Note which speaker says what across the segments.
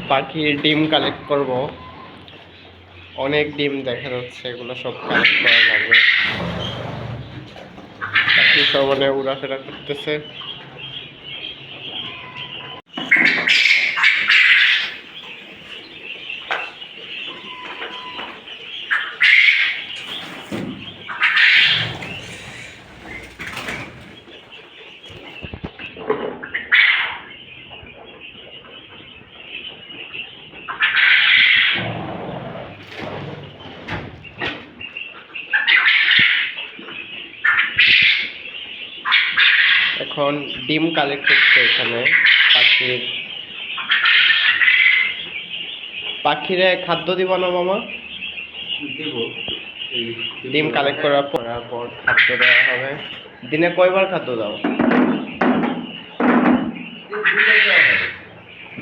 Speaker 1: পাখির ডিম কালেক্ট করব। অনেক ডিম দেখা যাচ্ছে, এগুলো সব কালেক্ট করা লাগবে। পাখি সমানে উড়াফেরা করতেছে। এখন ডিম কালেক্ট করছে এখানে পাখিরে খাদ্য দিব না মামা?
Speaker 2: দিব।
Speaker 1: ডিম কালেক্ট করার পর খাদ্য দেওয়া হবে। দিনে কয়বার খাদ্য দাও?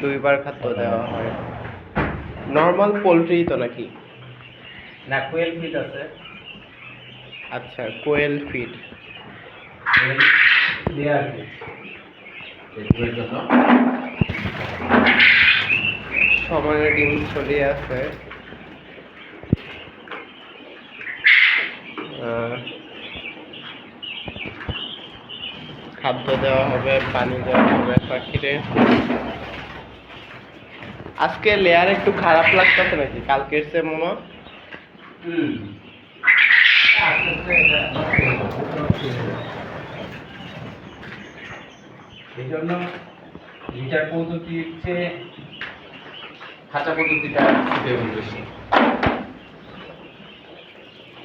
Speaker 1: 2বার খাদ্য দেওয়া হয়। নর্মাল পোলট্রি তো নাকি?
Speaker 2: না, কোয়েল ফিড আছে।
Speaker 1: আচ্ছা, কোয়েল ফিড।
Speaker 2: লেয়ার ফিড এর জন্য
Speaker 1: সমানে ডিম ছড়িয়ে আছে। খাদ্য দেওয়া হবে, পানি দেওয়া হবে পাখিরে। আজকে লেয়ার একটু খারাপ লাগতেছে নাকি কালকের চেয়ে মামা?
Speaker 2: এই জন্য লিটার পদ্ধতির চেয়ে খাঁচা পদ্ধতিটা সুটেবল বেশি।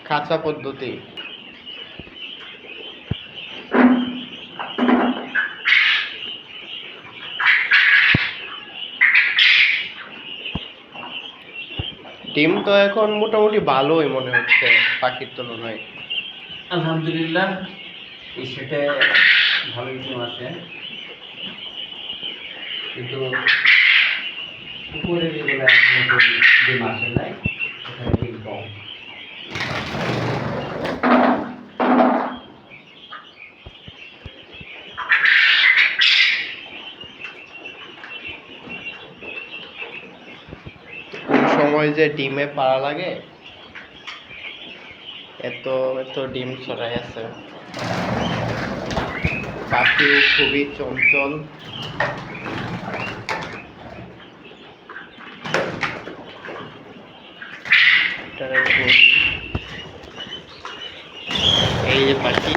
Speaker 1: খাঁচা পদ্ধতি। ডিম তো এখন মোটামুটি ভালোই মনে হচ্ছে পাখির তুলনায়।
Speaker 2: আলহামদুলিল্লাহ, এই সেটে ভালোই ডিম আছে, কিন্তু উপরে যেগুলো ডিম আসে নাই সেখানে ডিম কম।
Speaker 1: কোন সময় যে ডিমে পাড়া লাগে, এত এত ডিম ছড়াই আছে। পাখি খুবই চঞ্চল। এই যে পাখি,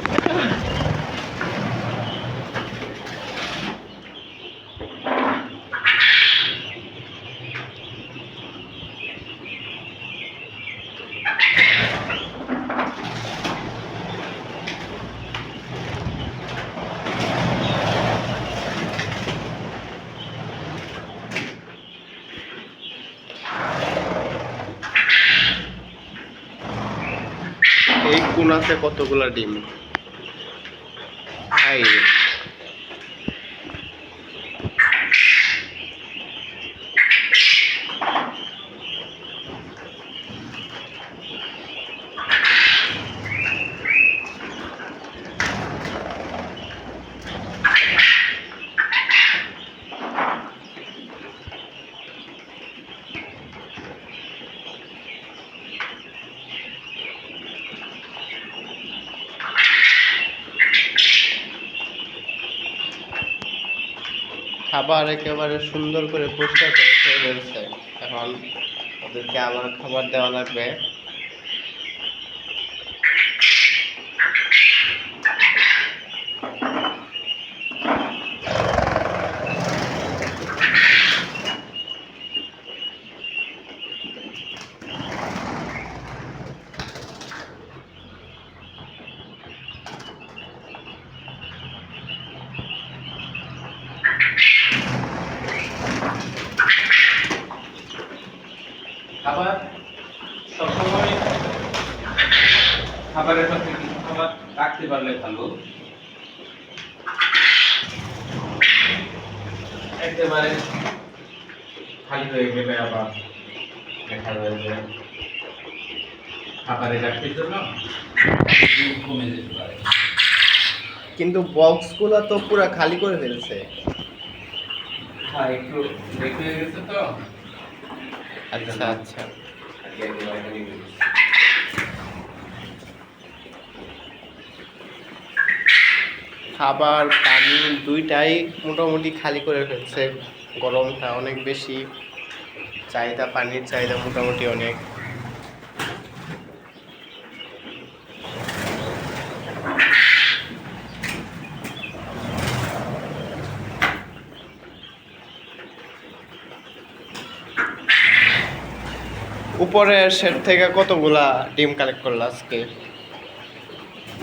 Speaker 1: এই কোনাতে কতগুলা ডিম। এই খাবার একেবারে সুন্দর করে পরিষ্কার করে খেয়ে ফেলছে। এখন ওদেরকে আবার খাবার দেওয়া লাগবে।
Speaker 2: খাবার সবসময় খাবারের সাথে কিছু খাবার রাখতে পারলে ভালো। একেবারে খালি হয়ে গেলে আবার দেখা যায় যে খাবারের রাখতে জন্য কমে যেতে পারে।
Speaker 1: কিন্তু বক্সগুলো তো পুরো খালি করে ফেলছে।
Speaker 2: হ্যাঁ একটু লেট হয়ে গেছে তো।
Speaker 1: আচ্ছা আচ্ছা।
Speaker 2: আজকে একটু বাইরে নিয়ে গেছি।
Speaker 1: খাবার পানি দুইটাই মোটামুটি খালি করে ফেলছে। গরমটা অনেক বেশি, চাহিদা পানির চাহিদা মোটামুটি অনেক। উপরের শেড থেকে কতগুলা ডিম কালেক্ট করলো আজকে?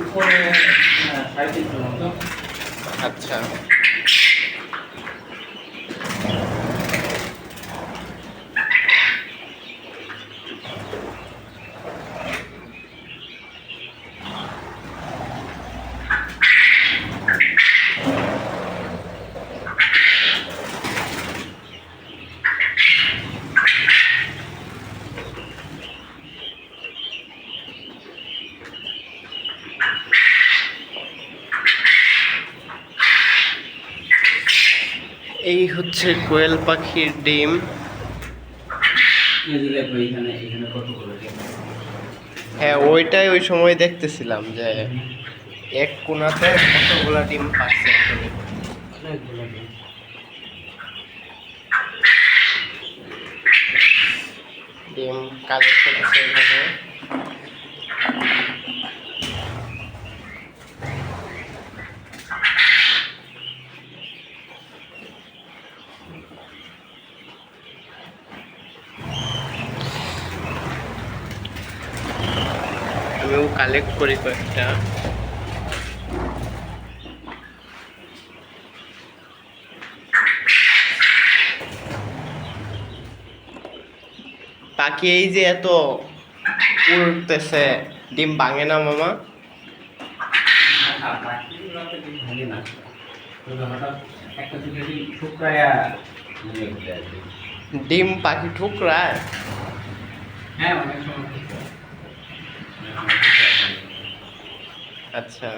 Speaker 2: উপরে 350 মতো।
Speaker 1: আচ্ছা। এই হচ্ছে কোয়েল পাখির ডিম।
Speaker 2: এই যে দেখো এখানে এখানে কতগুলো ডিম।
Speaker 1: হ্যাঁ, ওইটাই ওই সময় দেখতেছিলাম যে এক কোণাতে কতগুলা ডিম পাচ্ছে আসলে।
Speaker 2: অনেকগুলো ডিম।
Speaker 1: ডিম কালেক্ট করছে এখানে। আমিও কালেক্ট করি কয়েকটা। পাখি এই যে এত উড়তেছে, ডিম ভাঙে না মামা?
Speaker 2: পাখিগুলোতে ডিম ভাঙে না। তবে হঠাৎ একটা দুটো ডিম শুকায়া নিয়ে উঠে আসে।
Speaker 1: ডিম পাখি ঠুকরায়?
Speaker 2: হ্যাঁ অনেক সময় শুকায়।
Speaker 1: আচ্ছা।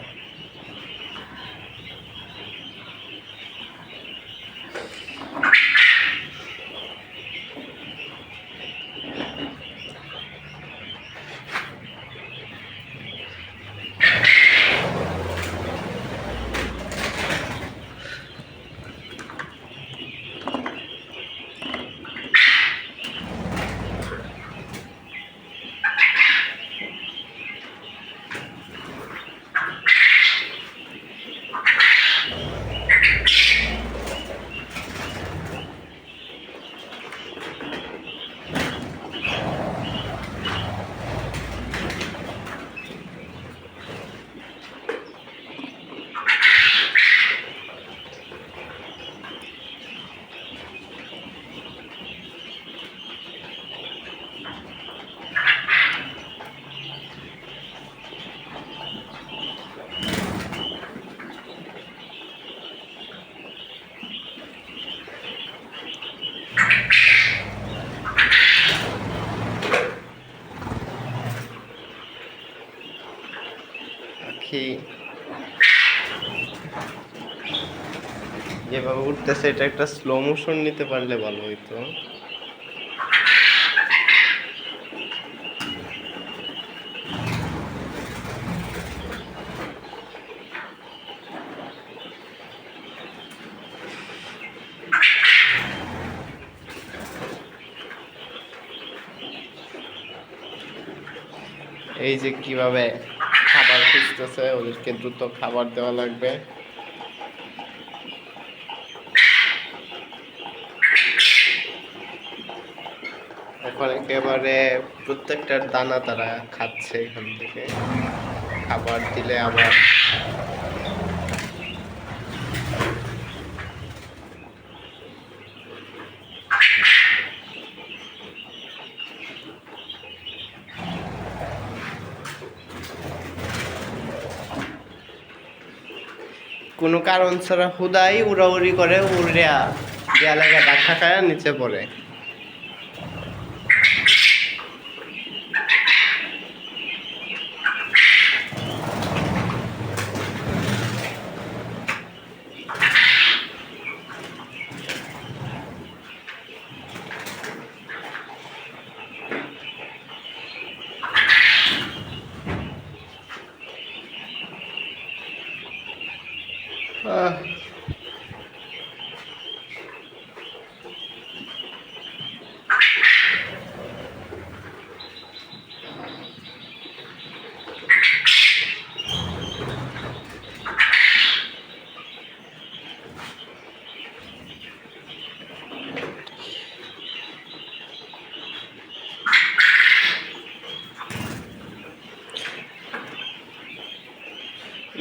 Speaker 1: পাখি যেভাবে উঠতেছে, এটা একটা স্লো মোশন নিতে পারলে ভালো হইতো। এই যে কিভাবে খাবার খুঁজতেছে, ওদেরকে দ্রুত খাবার দেওয়া লাগবে। এখন একেবারে প্রত্যেকটার দানা তারা খাচ্ছে এখান থেকে। খাবার দিলে আবার কোনো কারণ ছাড়া হুদাই উড়াউড়ি করে, উড়িয়া দেয়ালে ধাক্কা খায় নিচে পড়ে।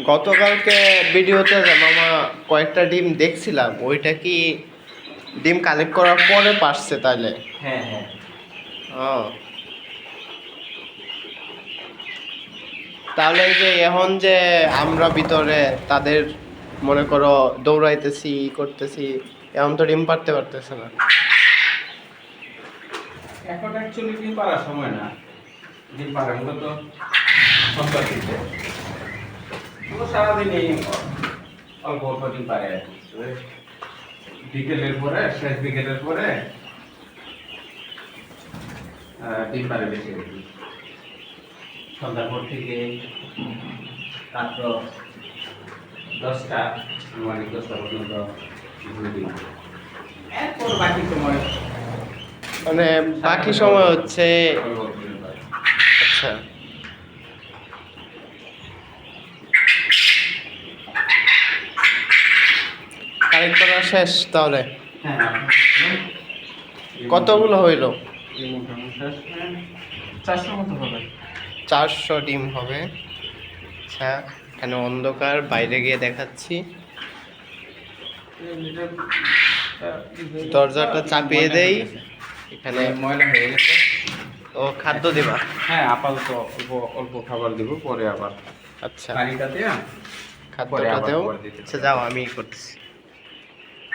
Speaker 1: গতকালকে ভিডিওতে যে মামা কয়েকটা ডিম দেখছিলাম, ওইটা কি ডিম কালেক্ট করার পরে পারছে তাইলে?
Speaker 2: হ্যাঁ হ্যাঁ।
Speaker 1: ও, তাহলে এই যে এখন যে আমরা ভিতরে তাদের মনে করো দৌড়াইতেছি করতেছি, এখন তো ডিম পারতে পারতেছে না।
Speaker 2: এখন অ্যাকচুয়ালি ডিম পাড়ার সময় না, ডিম পাড়া মূলত সন্ধ্যার দিকে। ও সারাদিনই অল্প অল্প ডিম পারে আর কি। তবে বিকেলের পরে, শেষ বিকেলের পরে ডিম পারে বেশি আর কি। সন্ধ্যার পর থেকে রাত্র 10টা, আনুমানিক 10টা পর্যন্ত ঘুরে দিন। এরপর বাকি সময়
Speaker 1: মানে বাকি সময় হচ্ছে
Speaker 2: অল্প অল্প ডিম পারে।
Speaker 1: আচ্ছা, কালেক্ট করা শেষ তাহলে?
Speaker 2: হ্যাঁ,
Speaker 1: কতগুলো হইলো?
Speaker 2: এই মোটামুটি 400 মতো হবে।
Speaker 1: 400 ডিম হবে। আচ্ছা, এখানে অন্ধকার, বাইরে গিয়ে দেখাচ্ছি। দরজাটা চাপিয়ে দেই। এখানে
Speaker 2: ময়লা হয়ে গেছে।
Speaker 1: ও খাদ্য দিবা?
Speaker 2: হ্যাঁ, আপাতত অল্প অল্প খাবার দিব, পরে আবার
Speaker 1: আচ্ছা,
Speaker 2: পানিটাতে
Speaker 1: খাদ্যটাতেও।
Speaker 2: পরে দিতে
Speaker 1: আচ্ছা যাও, আমি করতেছি।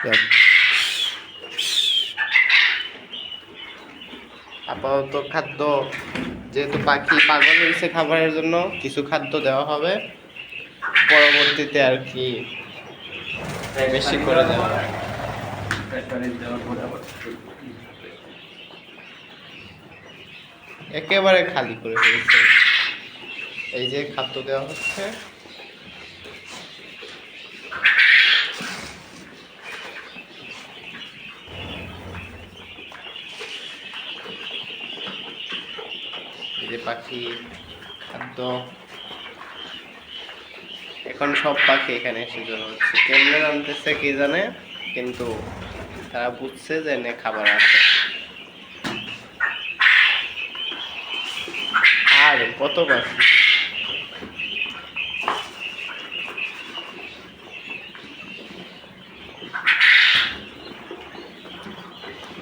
Speaker 1: যাও। আপাতত খাদ্য, যেহেতু পাখি পাগল হয়েছে খাবারের জন্য, কিছু খাদ্য দেওয়া হবে, পরবর্তীতে আর কি বেশি করে দেওয়া হবে। একেবারে খালি করে ফেলছে। এই যে খাদ্য দেওয়া হচ্ছে। এই যে পাখি খাদ্য, এখন সব পাখি এখানে এসে জড়ো হচ্ছে। কেমনে আনতেছে কে জানে, কিন্তু তারা বুঝছে যে এনে খাবার আছে। আর কত পাখি!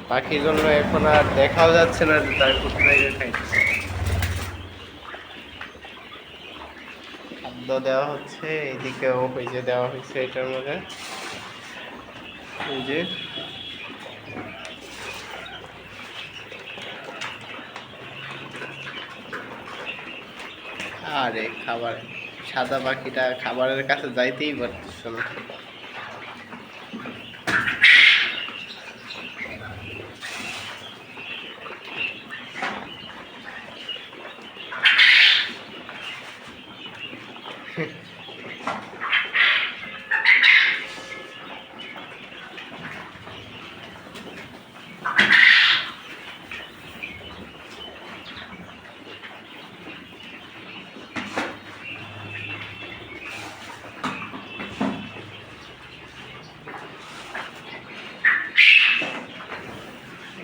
Speaker 1: পাখির জন্য এখন আর দেখাও যাচ্ছে না যে তার কোথায় গিয়ে খাইতেছে। খাদ্য দেওয়া হচ্ছে, এইদিকেও ওই যে দেওয়া হয়েছে এটার মধ্যে, এই যে আরে খাবার, সাদা পাখিটা খাবারের কাছে যাইতেই পারতেছে না।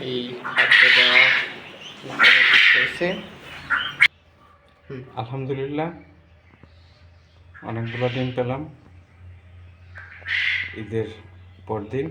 Speaker 1: এই খাদ্য দেওয়া হয়েছে।
Speaker 2: আলহামদুলিল্লাহ, অনেকগুলো ডিম পেলাম ঈদের পর দিন।